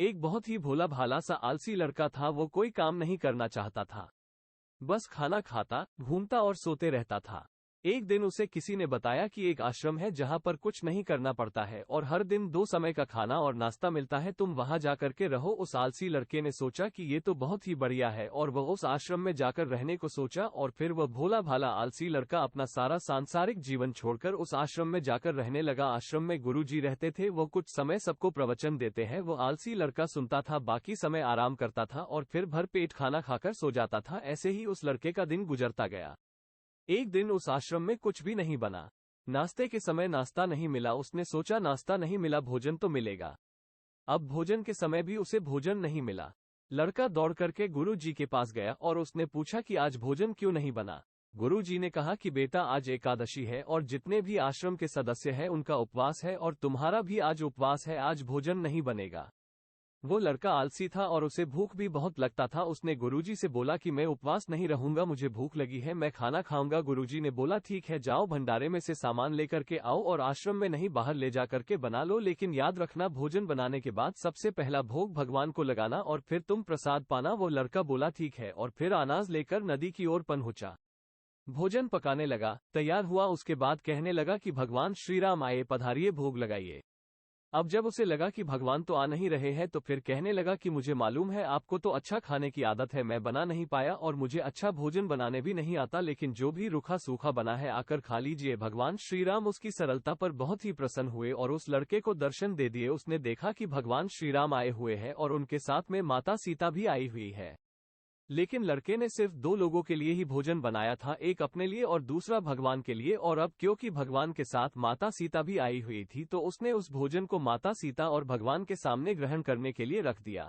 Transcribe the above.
एक बहुत ही भोला भाला सा आलसी लड़का था। वो कोई काम नहीं करना चाहता था, बस खाना खाता, घूमता और सोते रहता था। एक दिन उसे किसी ने बताया कि एक आश्रम है जहां पर कुछ नहीं करना पड़ता है और हर दिन 2 समय का खाना और नाश्ता मिलता है, तुम वहां जाकर के रहो। उस आलसी लड़के ने सोचा कि ये तो बहुत ही बढ़िया है और वह उस आश्रम में जाकर रहने को सोचा। और फिर वह भोला भाला आलसी लड़का अपना सारा सांसारिक जीवन छोड़कर उस आश्रम में जाकर रहने लगा। आश्रम में गुरुजी रहते थे, वो कुछ समय सबको प्रवचन देते हैं। वो आलसी लड़का सुनता था, बाकी समय आराम करता था और फिर भरपेट खाना खाकर सो जाता था। ऐसे ही उस लड़के का दिन गुजरता गया। एक दिन उस आश्रम में कुछ भी नहीं बना। नाश्ते के समय नाश्ता नहीं मिला। उसने सोचा नाश्ता नहीं मिला, भोजन तो मिलेगा। अब भोजन के समय भी उसे भोजन नहीं मिला। लड़का दौड़ करके गुरु जी के पास गया और उसने पूछा कि आज भोजन क्यों नहीं बना। गुरु जी ने कहा कि बेटा, आज एकादशी है और जितने भी आश्रम के सदस्य हैं उनका उपवास है और तुम्हारा भी आज उपवास है, आज भोजन नहीं बनेगा। वो लड़का आलसी था और उसे भूख भी बहुत लगता था। उसने गुरुजी से बोला कि मैं उपवास नहीं रहूंगा, मुझे भूख लगी है, मैं खाना खाऊंगा। गुरुजी ने बोला ठीक है, जाओ भंडारे में से सामान लेकर के आओ और आश्रम में नहीं बाहर ले जा करके बना लो, लेकिन याद रखना भोजन बनाने के बाद सबसे पहला भोग भगवान को लगाना और फिर तुम प्रसाद पाना। वो लड़का बोला ठीक है और फिर अनाज लेकर नदी की ओर पहुंचा। भोजन पकाने लगा, तैयार हुआ। उसके बाद कहने लगा कि भगवान श्री राम आए, पधारिए, भोग लगाइए। अब जब उसे लगा कि भगवान तो आ नहीं रहे हैं तो फिर कहने लगा कि मुझे मालूम है आपको तो अच्छा खाने की आदत है, मैं बना नहीं पाया और मुझे अच्छा भोजन बनाने भी नहीं आता, लेकिन जो भी रूखा सूखा बना है आकर खा लीजिए। भगवान श्री राम उसकी सरलता पर बहुत ही प्रसन्न हुए और उस लड़के को दर्शन दे दिए। उसने देखा कि भगवान श्री राम आए हुए हैं और उनके साथ में माता सीता भी आई हुई है, लेकिन लड़के ने सिर्फ 2 लोगों के लिए ही भोजन बनाया था, एक अपने लिए और दूसरा भगवान के लिए। और अब क्योंकि भगवान के साथ माता सीता भी आई हुई थी तो उसने उस भोजन को माता सीता और भगवान के सामने ग्रहण करने के लिए रख दिया।